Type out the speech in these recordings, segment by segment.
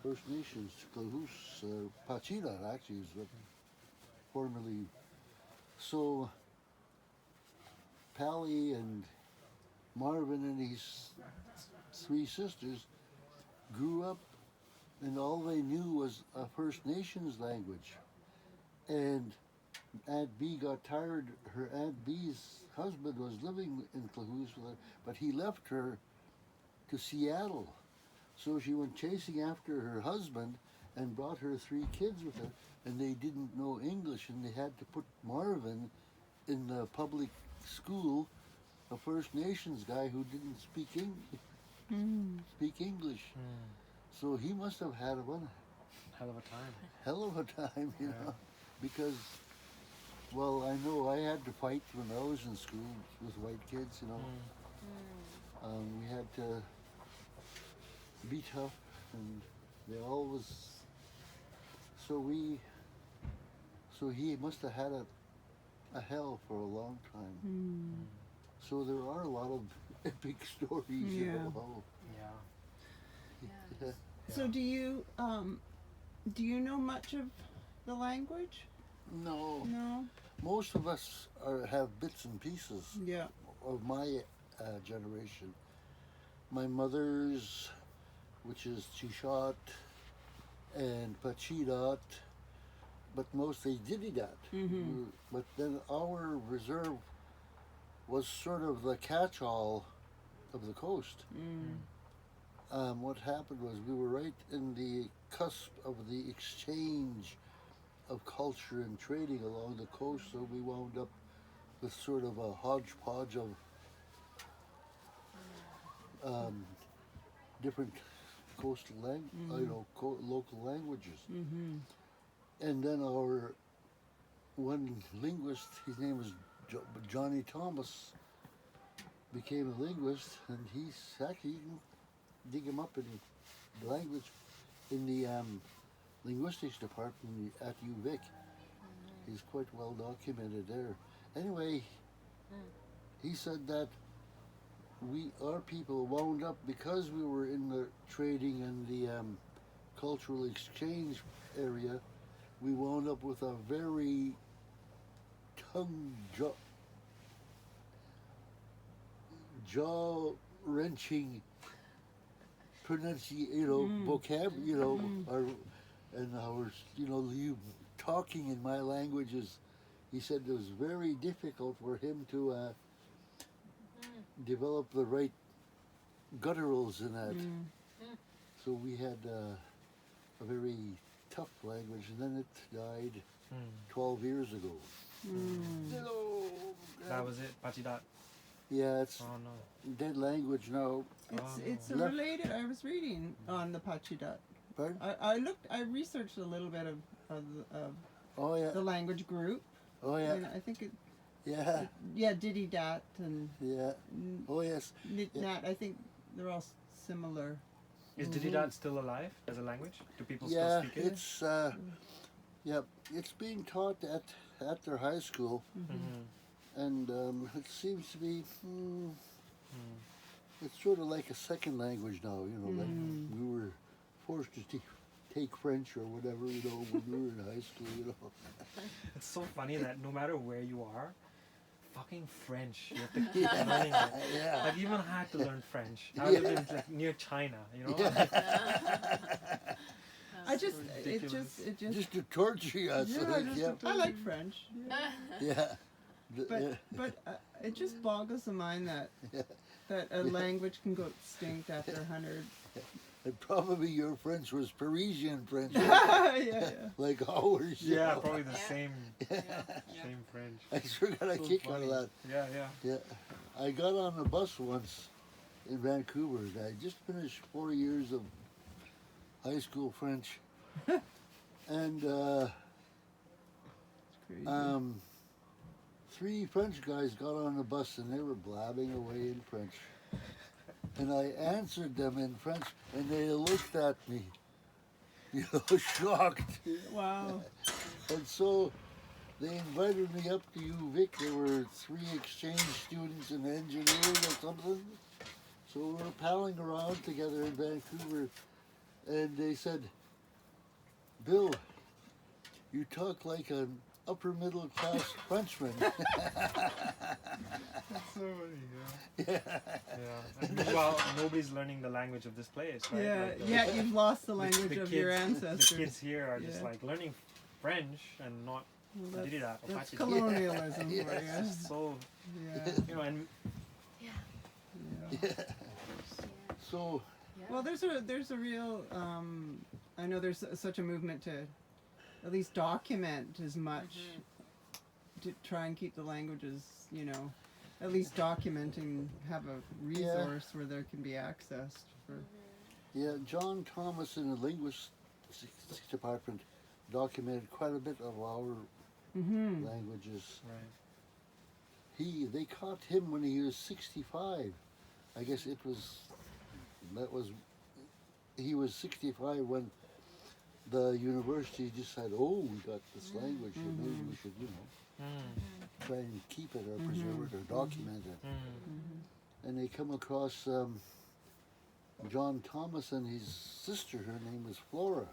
First Nations, Klahoos, Pacheedaht actually is what formerly. So Pally and Marvin and his three sisters grew up, and all they knew was a First Nations language. And Aunt Bee got tired. Her Aunt Bee's husband was living in Klahoos with her, but he left her to Seattle. So she went chasing after her husband and brought her three kids with her, and they didn't know English, and they had to put Marvin in the public school, a First Nations guy who didn't speak English. So he must have had one Hell of a time. hell of a time, you Yeah. know, because, well, I know I had to fight when I was in school with white kids, you know. We had to be tough, and they always. So he must have had a hell for a long time. So there are a lot of epic stories. You Yeah. know. Yeah. Yeah. So do you know much of the language? No, No. most of us have bits and pieces Yeah. of my generation. My mother's, which is Pacheedaht and Pacheedaht, but mostly Adit'sx. But then our reserve was sort of the catch-all of the coast. What happened was we were right in the cusp of the exchange of culture and trading along the coast, so we wound up with sort of a hodgepodge of different coastal local languages. And then our one linguist, his name was Johnny Thomas, became a linguist, and he's actually, you can dig him up in the language in the linguistics department at UVic. He's quite well documented there. Anyway, he said that our people wound up, because we were in the trading and the cultural exchange area, we wound up with a very jaw wrenching vocab, you talking in my language is, he said it was very difficult for him to develop the right gutturals in that. So we had a very tough language, and then it died 12 years ago. That was it. Pacheedaht. Yeah, it's Oh no. dead language now. It's Left- related. I was reading on the Pacheedaht. Pardon? I researched a little bit of Oh yeah. the language group. Oh yeah. And I think Yeah. Diddy-dat and Yeah. Oh yes. Nit-nat. I think they're all similar. Is Adit'sx still alive as a language? Do people Yeah. still speak it? It's it's being taught at their high school, and it seems to be. It's sort of like a second language now. Like we were forced to take French or whatever. When we were in high school. It's so funny that no matter where you are, fucking French, you have to keep learning it. Yeah. I've even had to learn French. I live in near China, It just Just to torture you, I think. I like French. Yeah. But it just boggles the mind that a language can go extinct after 100. And probably your French was Parisian French, yeah. like ours. Yeah, probably the same French. I sure got a So kick out funny. of that. Yeah. Yeah, I got on a bus once in Vancouver. I just finished 4 years of high school French, and Crazy. 3 French guys got on the bus and they were blabbing away in French, and I answered them in French, and they looked at me, shocked. Wow. And so they invited me up to UVic. There were 3 exchange students in engineering or something. So we were palling around together in Vancouver, and they said, Bill, you talk like an upper middle class Frenchman. That's so funny, yeah. And meanwhile, nobody's learning the language of this place, right? Yeah, Like the- yeah, you've lost the the language of your kids- ancestors. The kids here are just Yeah. like learning French and not Well, Adit'sx or that's Pacheedaht. colonialism Yeah. for you. So, Yeah, you know, and Yeah. yeah. Yeah. Yeah. So, Yeah. Well, there's a real. I know there's such a movement to at least document as much to try and keep the languages, you know, at least documenting, have a resource where there can be accessed for. yeah, John Thomas in the linguistics department documented quite a bit of our Mm-hmm. languages. right. They caught him when he was 65. I guess he was 65 when the university decided, oh, we got this language, and maybe we should, you know, Mm. try and keep it or preserve it or document it. Mm. And they come across John Thomas and his sister, her name was Flora.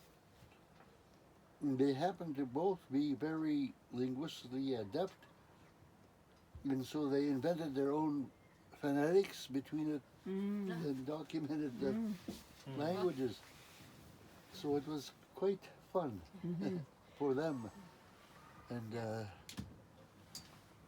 And they happened to both be very linguistically adept. And so they invented their own phonetics between it Mm. and documented the Mm. languages. So it was quite fun Mhm. for them. And